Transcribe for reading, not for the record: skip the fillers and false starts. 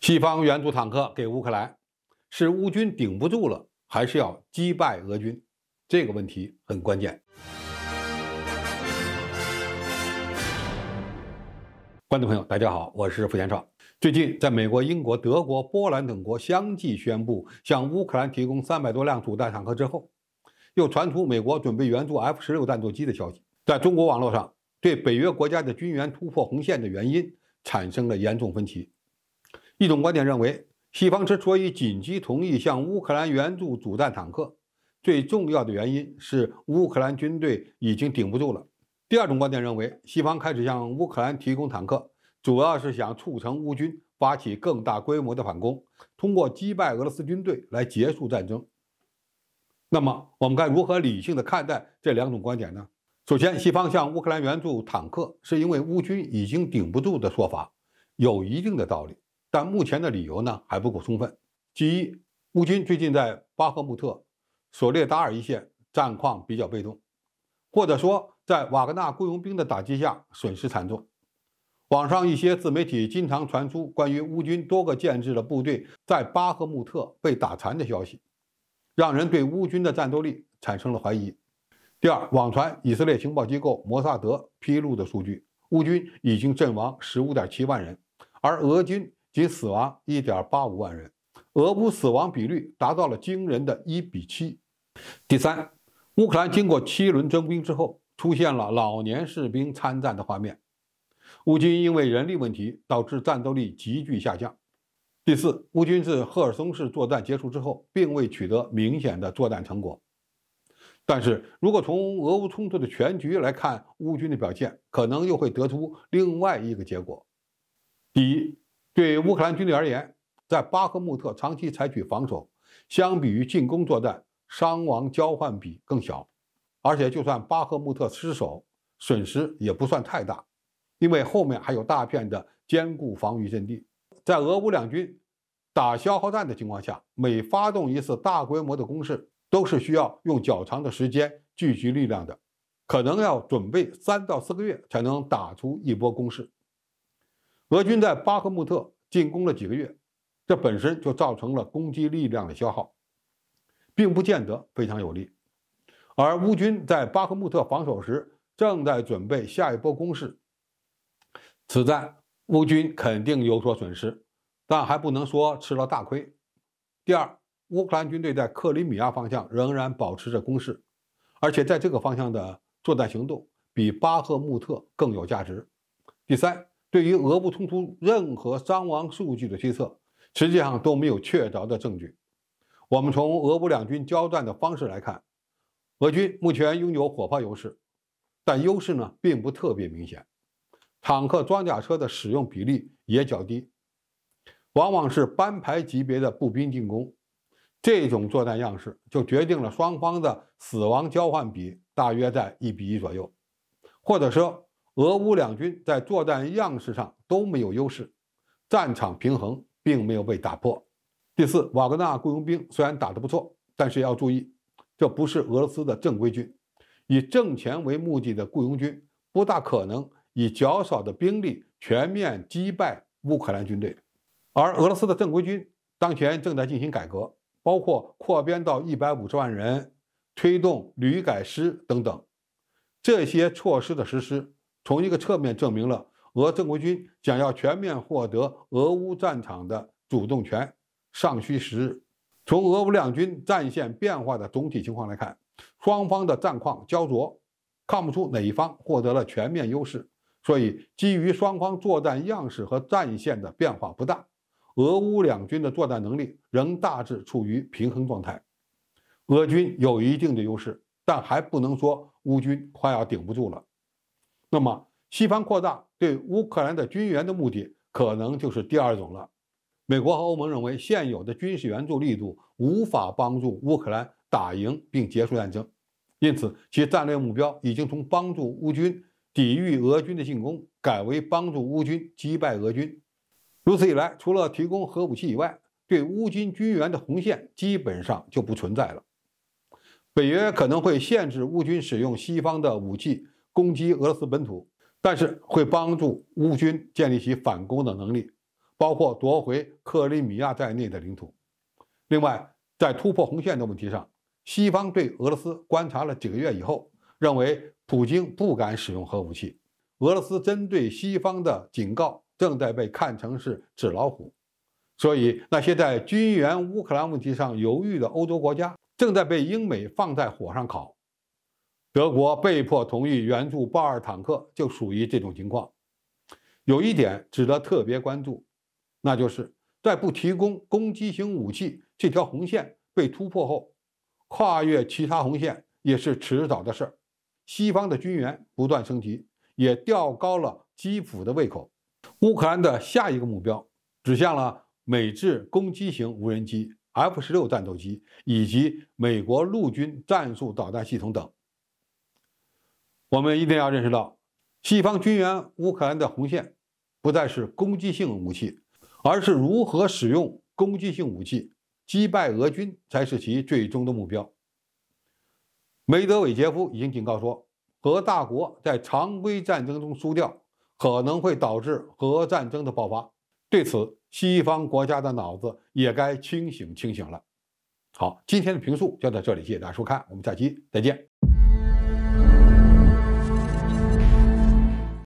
西方援助坦克给乌克兰，是乌军顶不住了，还是要击败俄军？这个问题很关键。观众朋友，大家好，我是付建超。最近，在美国、英国、德国、波兰等国相继宣布向乌克兰提供300多辆主战坦克之后，又传出美国准备援助 F-16战斗机的消息。在中国网络上，对北约国家的军援突破红线的原因产生了严重分歧。一种观点认为，西方之所以紧急同意向乌克兰援助主战坦克，最重要的原因是乌克兰军队已经顶不住了。第二种观点认为，西方开始向乌克兰提供坦克，主要是想促成乌军发起更大规模的反攻，通过击败俄罗斯军队来结束战争。那么，我们该如何理性地看待这两种观点呢？首先，西方向乌克兰援助坦克是因为乌军已经顶不住的说法，有一定的道理。但目前的理由呢还不够充分。其一，乌军最近在巴赫穆特、索列达尔一线战况比较被动，或者说在瓦格纳雇佣兵的打击下损失惨重。网上一些自媒体经常传出关于乌军多个建制的部队在巴赫穆特被打残的消息，让人对乌军的战斗力产生了怀疑。第二，网传以色列情报机构摩萨德披露的数据，乌军已经阵亡15.7万人，而俄军仅死亡1.85万人，俄乌死亡比率达到了惊人的1:7。第三，乌克兰经过7轮征兵之后，出现了老年士兵参战的画面，乌军因为人力问题导致战斗力急剧下降。第四，乌军自赫尔松市作战结束之后，并未取得明显的作战成果。但是如果从俄乌冲突的全局来看乌军的表现，可能又会得出另外一个结果。第一，对乌克兰军队而言，在巴赫穆特长期采取防守，相比于进攻作战，伤亡交换比更小。而且就算巴赫穆特失守，损失也不算太大，因为后面还有大片的坚固防御阵地。在俄乌两军打消耗战的情况下，每发动一次大规模的攻势，都是需要用较长的时间聚集力量的，可能要准备3到4个月才能打出一波攻势。俄军在巴赫穆特进攻了几个月，这本身就造成了攻击力量的消耗，并不见得非常有利。而乌军在巴赫穆特防守时，正在准备下一波攻势，此战乌军肯定有所损失，但还不能说吃了大亏。第二，乌克兰军队在克里米亚方向仍然保持着攻势，而且在这个方向的作战行动比巴赫穆特更有价值。第三，对于俄乌冲突任何伤亡数据的推测，实际上都没有确凿的证据。我们从俄乌两军交战的方式来看，俄军目前拥有火炮优势，但优势呢并不特别明显。坦克装甲车的使用比例也较低，往往是班排级别的步兵进攻。这种作战样式就决定了双方的死亡交换比大约在1:1左右，或者说俄乌两军在作战样式上都没有优势，战场平衡并没有被打破。第四，瓦格纳雇佣兵虽然打得不错，但是要注意，这不是俄罗斯的正规军，以挣钱为目的的雇佣军不大可能以较少的兵力全面击败乌克兰军队。而俄罗斯的正规军当前正在进行改革，包括扩编到150万人，推动旅改师等等。这些措施的实施，从一个侧面证明了俄正规军想要全面获得俄乌战场的主动权尚需时日。从俄乌两军战线变化的总体情况来看，双方的战况焦灼，看不出哪一方获得了全面优势，所以基于双方作战样式和战线的变化不大，俄乌两军的作战能力仍大致处于平衡状态。俄军有一定的优势，但还不能说乌军快要顶不住了。那么西方扩大对乌克兰的军援的目的可能就是第二种了。美国和欧盟认为现有的军事援助力度无法帮助乌克兰打赢并结束战争，因此其战略目标已经从帮助乌军抵御俄军的进攻改为帮助乌军击败俄军。如此一来，除了提供核武器以外，对乌军军援的红线基本上就不存在了。北约可能会限制乌军使用西方的武器攻击俄罗斯本土，但是会帮助乌军建立起反攻的能力，包括夺回克里米亚在内的领土。另外，在突破红线的问题上，西方对俄罗斯观察了几个月以后，认为普京不敢使用核武器。俄罗斯针对西方的警告正在被看成是纸老虎，所以那些在军援乌克兰问题上犹豫的欧洲国家正在被英美放在火上烤。德国被迫同意援助豹2坦克就属于这种情况。有一点值得特别关注，那就是在不提供攻击型武器这条红线被突破后，跨越其他红线也是迟早的事儿。西方的军援不断升级，也调高了基辅的胃口。乌克兰的下一个目标指向了美制攻击型无人机、F-16战斗机以及美国陆军战术导弹系统等。我们一定要认识到，西方军援乌克兰的红线不再是攻击性武器，而是如何使用攻击性武器击败俄军才是其最终的目标。梅德韦杰夫已经警告说，核大国在常规战争中输掉，可能会导致核战争的爆发。对此，西方国家的脑子也该清醒了。好，今天的评述就到这里，谢谢大家收看，我们下期再见。